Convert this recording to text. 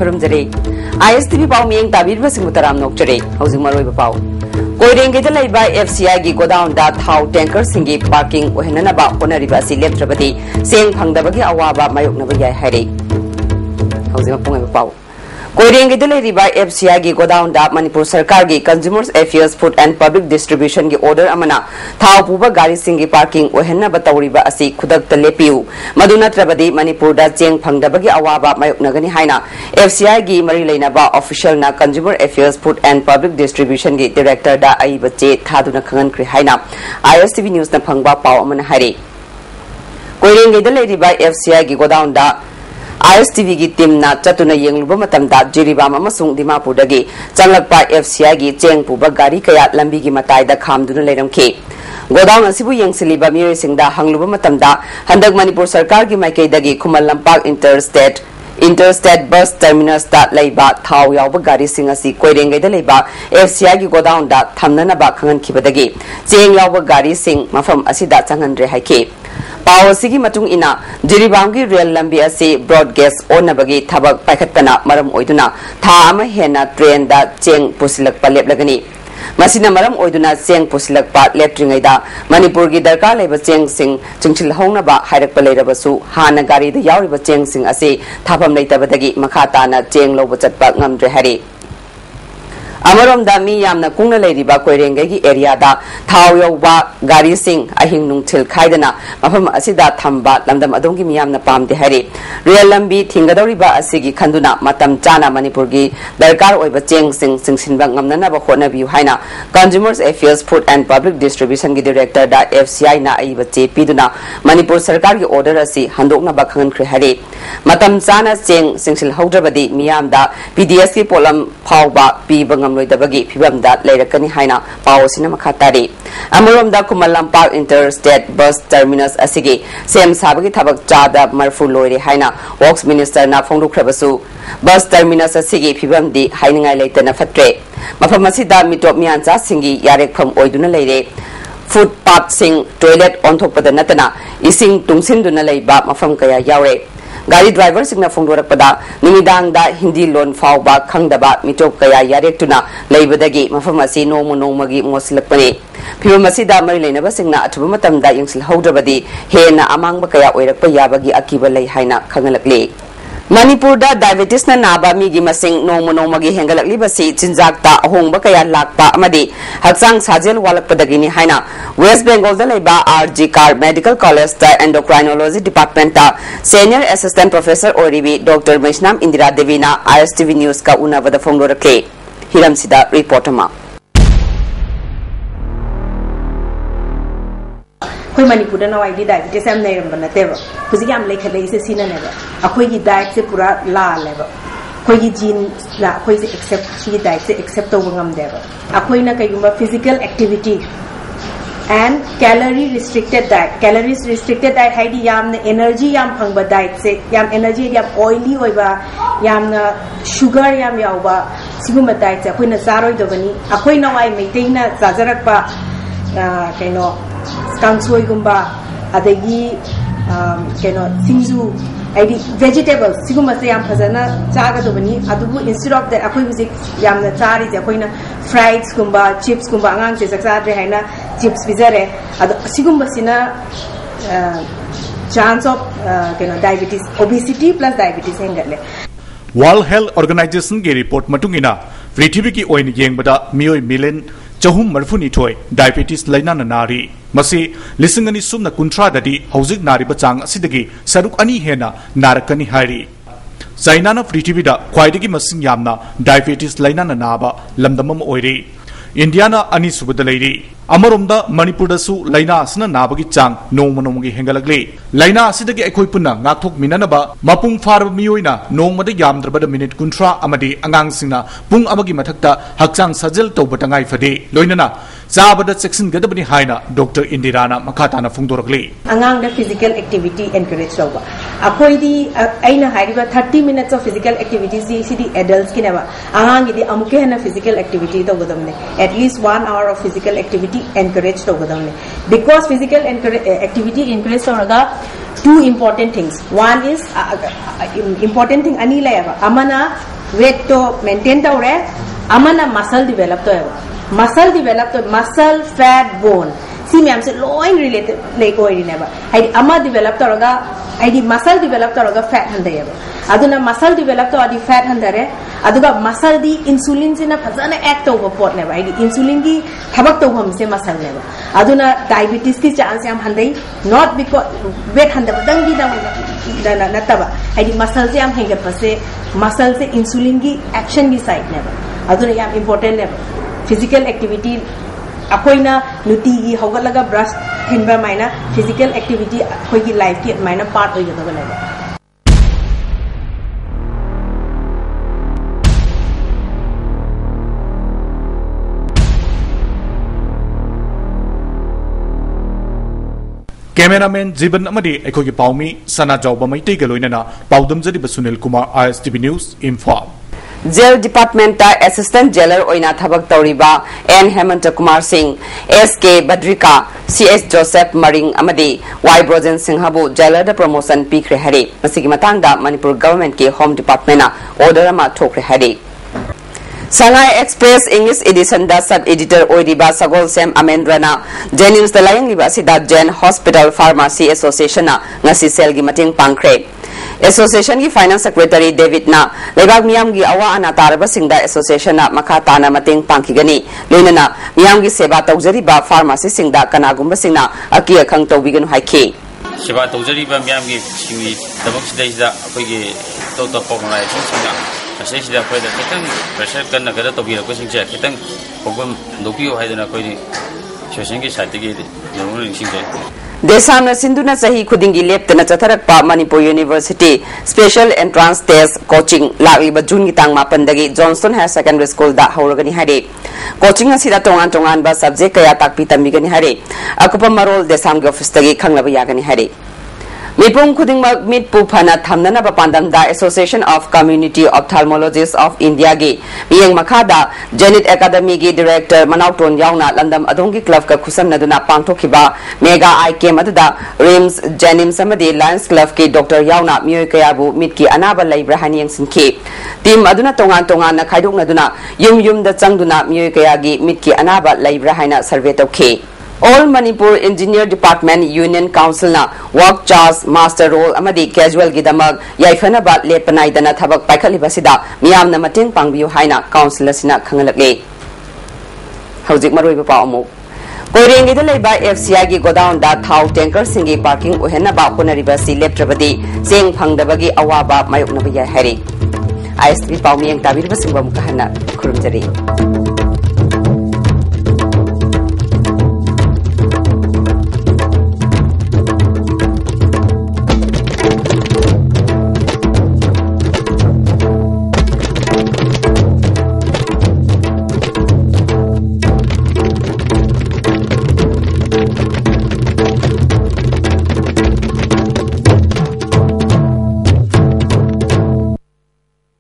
खरमजरे ISTV पाव मियंग ताबीर busing तराम नोकचरे हौजिंग मरोय पाव कोइरेंगे दलाइबा FCI की godown दा थाव टैंकर सिंगी पार्किंग ओहननबा होनरिबा सि लेप्त्रबदी सेंग फंगदबगी अवाबा मायोकनबा याय हारे हौजिंग पुंग पाव कोइरेंगे दलाइबा FCI की गोडाउन दा मणिपुर सरकार की consumers affairs food and public distribution की ऑर्डर अमना थाव पुबा गाड़ी सिंगी पार्किंग ओहननबा तौरिबा असि खुदक लेपियु मदु नत्रबदी मणिपुर दा चेंग फंगदबगी अवाबा मायोकनगनी हाइना FCI की मरी लेनबा ऑफिशियल ना consumer affairs food and public distribution की डायरेक्टर दा आई बच्चे थादुना खंगनख्रे हाइना ISTV न्यूज ना फंगबा पाव अमना हारे कोइरेंगे दलाइबा FCI की गोडाउन दा ISTV की टीम ना चतुना येंगलुबा मतमदा जिरीबाम अमसुंग दिमापुरदगी चंगलकपा FCI की चेंग पुबा गाड़ी कया लंबी की मतायदा खामदुना लेरमखे गोडाउन असिबु येंगसिलिबा मियोयसिंगदा हंगलुबा मतमदा हंदक मणिपुर सरकार की माइकैदगी खुमल लंपाक इंटरस्टेट बस टर्मिनस दा लैबा थाव यावबा गाड़ी सिंग असि कोइरेंगैदा लैबा FCI की गोडाउन दा थमननबा खंगनखिबदगी चेंग यावबा गाड़ी सिंग मफम असिदा चंगनरे हाइखे पावसिगी मतुंग इना जिरीबाम की रेल लंबी असी ब्रॉड गेस ओनबगी थबक पाइखतपना मरम ओइदुना था अमा हेना ट्रेन दा चेंग पुसिलकपा लेपलगनी मसिना मरम ओइदुना चेंग पुसिलकपा लेप्ट्रिंगैदा मणिपुर की दरकार लेबा चेंग सिंग चिंगचिल होंगनबा हाइरकपा लेरबसु हाना गाड़ी दा यावरिबा चेंग सिंग असी थाफम लेतबदगी मखाताना चेंग लोब चटपा ngamdre हारे अमरोम दा मी यामना कुंगना लेरिबा कोइरेंगे की एरिया दा थाव यौबा गाड़ी सिंग अहिंग नुंगथिल खाइदना मफम असिदा थंबा लमदम अदों की मियामना पामदे हारे रेल लंबी थिंगदौरिबा असिगी खंदुना मतम चाना मणिपुर की दरकार ओइबा चेंग सिंग सिंगसिनबा ngamnanaba होटनबियु हाइना consumers affairs food and public distribution की डायरेक्टर दा FCI ना अइबा चे पिदुना मणिपुर सरकार की ऑर्डर असि हंदोकनबा खंगनख्रे हारे मतम चाना चेंग सिंगसिल हौद्रबदी मियामदा PDS की पोलम फावबा पीबा लोइदबगी फिबमदा लेरकनी हाइना पावसिना मखातारी अमरोमदा कुमल लंपाक इंटरस्टेट बस टर्मिनस असिगे सेम साबगी थबक चादा मरफु लोइरे हाइना वर्क्स मिनिस्टर ना फोंदुख्रबसु बस टर्मिनस असिगे फिबमदी हाइनिंगाय लेतना फत्रे मफम असिदा मिटोप मियानचा सिंगी यारेखफम ओइदुना लेरे फुटपाथ सिंग टॉयलेट ऑनथोपदा नतना इसिंग तुंगसिनदुना लेबा मफम कया यावरे गाड़ी ड्राइवर सिंगना फोंदोरकपदा निमिदांगदा हिंदी लोन फावबा खंगदबा मिटोप कया यारेक्तुना लेबदगी मफम असि नोमगी मोसलकपने फिबम असिदा मरि लेनबा सिंगना अथुबा मतमदा यंगसिल हौद्रबदी हेना अमांगबा कया ओइरकपा याबगी अकीबा लै हाइना खंगलकले मणिपुर दा डायबिटीज ना नाबा मी की मसिंग नोमगी हेंगलकलिबसी चिंजाकता अहोंगबा कया लाकपा अमदी हक्सांग साजेल वालकपदगिनी हाइना वेस्ट बेंगल दा लेबा RG कार मेडिकल कॉलेज दा एंडोक्राइनोलॉजी डिपार्टमेंट दा सीनियर असिस्टेंट प्रोफेसर ओरिबी डॉक्टर मैष्नाम इंदिरा देवी ना ISTV न्यूज का उनाबदा फोंदोरके हिरमसिदा रिपोर्टमा कोई मणिपुर नवाई डायबिटीज हम नहीं नतेब हुजिक हम लेखले से सीननेब अखोई डाइट से पूरा लाल है अखोई जीन अखोई से एक्सेप्ट सी डाइट से एक्सेप्ट तौब ngamदेब अखोई ना कईगुंबा physical activity and calorie restricted diet हाइदी याम एनर्जी याम फंगबा डाइट से याम एनर्जी याम ऑयली होइबा याम शुगर याम यावबा सिगुंबा डाइट से अखोई ना चारोइदबनी अखोई नवाई मेटेना जाजरकपा कइनो कांसोइगुंबा अदगी कइनो सिंजू आइडी वेजिटेबल्स सिगुंबा से याम फजना चागदबनी अदुबु इंस्टेड ऑफ दैट अखोई विजिक यामना चारि जे अखोइना फ्राइड्स गुंबा चिप्स गुंबा अंगांग से सकसादरे हैना चिप्स बिजरे अद सिगुंबा सिना चांस ऑफ कइनो डायबिटीज ओबेसिटी प्लस डायबिटीज हेंगले वर्ल्ड हेल्थ ऑर्गेनाइजेशन की रिपोर्ट मतुंगिना पृथ्वी की ओइन येंगबदा मियोय मिलियन चहुम मरफुनिथोय डायबिटीज लैना नारी मसी लिसिंग अनि सुमना कुंथ्राददी हौजिक नारिबा चांग असिदगी सरुक अनि हेना नारकनी हारी चाइना पृथ्वीदा ख्वाइदगी मसिंग यामना डायबिटीज लैना नाबा लमदमम ओइरे इंडिया अनि सुबद लेरी अमरोमदा मणिपुरदसु लैना असना नाबगी चांग नोमगी हेंगलगले लैना असिदगी अखोय पुन्ना ngathok minanaba mapung farba miyoina nongmada yamdrabada minute kunthra amadi angangsingna pung amagi mathakta hakchang sajel tawbata ngai fade loinana zabada section gadabani haina Dr. Indirana makhatana phungdorakle angang da physical activity encourage tawba akhoi di aina hairiba 30 minutes of physical activities di sidi adults kinaba angang di amuke hena physical activity tawbadamne at least 1 hour of physical activity encourage tawbadamne because physical activity encourage tawraga two important things. One is important thing ani layaba amana weight to maintain tawre, amana muscle develop to muscle develop to muscle fat bone. See me, I'm saying loin related like oil never. I ama develop toroga, I muscle develop toroga fat handayaba. Aduna muscle develop to adi fat handare. Aduga muscle di insulin se na phazana act over pot never. I insulin ki thabak to hum se muscle never. Aduna diabetes ki chance am handai not because weight handa badang di na nataba. I muscle se am henga pase muscle se insulin ki action ki side never. Aduna yam important never. Physical activity akoina nuti gi hogalaga brush hinba maina physical activity akoi gi life ki maina part oi jada bala Cameraman Jiban Amadi Ekogi Paumi Sana Jauba Maiti Galoinana Paudam Zadi Sunil Kumar ISTV News Inform. Jail Department Assistant Jailer Oina Thabak Tauriba N Hemanta Kumar Singh SK Badrika CS Joseph Maring Amadi Y Brojen Singhabu Jailer the promotion Pikre Hari Masigi Matangda Manipur Government Ki Home Department Order Ama Tokre Hari Sangai Express English Edition da Sub Editor Oiriba Sagol Sem Amendrana Jennings the Layang Libasida Jen Hospital Pharmacy Association Ngasi Selgi Mating Pankre Association ki Finance Secretary David na Lebag Miyam gi awa ana taraba singda association na makata na mating pangkigani lena na Miyam gi seba tawjari ba pharmacy singda kanagumba singna akia khang tawbiganu haike seba tawjari ba Miyam gi singi tabak sidai apoi gi to pongrai singna asai sida khoi da kitang pressure kan na kada tawbira ko singja kitang pogum dokiyo haidana koi social ki site gi no singja Desamna Sinduna Sahi Kudingi Leptana Chatarakpa Manipur University Special Entrance Test Coaching Lagiba June Tang Mapandagi Johnston Higher Secondary School da Hauragani Hare Coaching Asida Tongan ba subject kaya takpita migani Hare Akupa Marol Desam Gofistagi Kanglabayagani Hare Mipung Kuding Mit Pupana Tamnana Bapandam da Association of Community Ophthalmologists of India Gi Miyang Makada Janet Academy Gi Director Manauton Yauna Landam Adongi Club Ka Kusam Naduna Pangtokiba Mega IK Madada Rims Janim Samadi Lions Club Ki Dr. Yauna Mioy Kayabu Mitki Anaba Laibrahani Yang Sinki Team Aduna Tongan na Kaiduk Naduna Yum da Changduna Mioy Kayagi Mitki Anaba Laibrahana Survey Toke All Manipur Engineer Department Union Council na work charge master role amadi casual gidamag yaifana ba lepanai dana thabak paikali basida miyam na mating pangbiu haina council asina khangalakle hojik maroi ba amu koirengi da leiba FCI gi godown da thau tanker singi parking ohenna ba konari ba si leptrabadi seng phangdabagi awaba mayokna ba yai hari ISTV paumi yang tabir ba singba mukahana khurumjari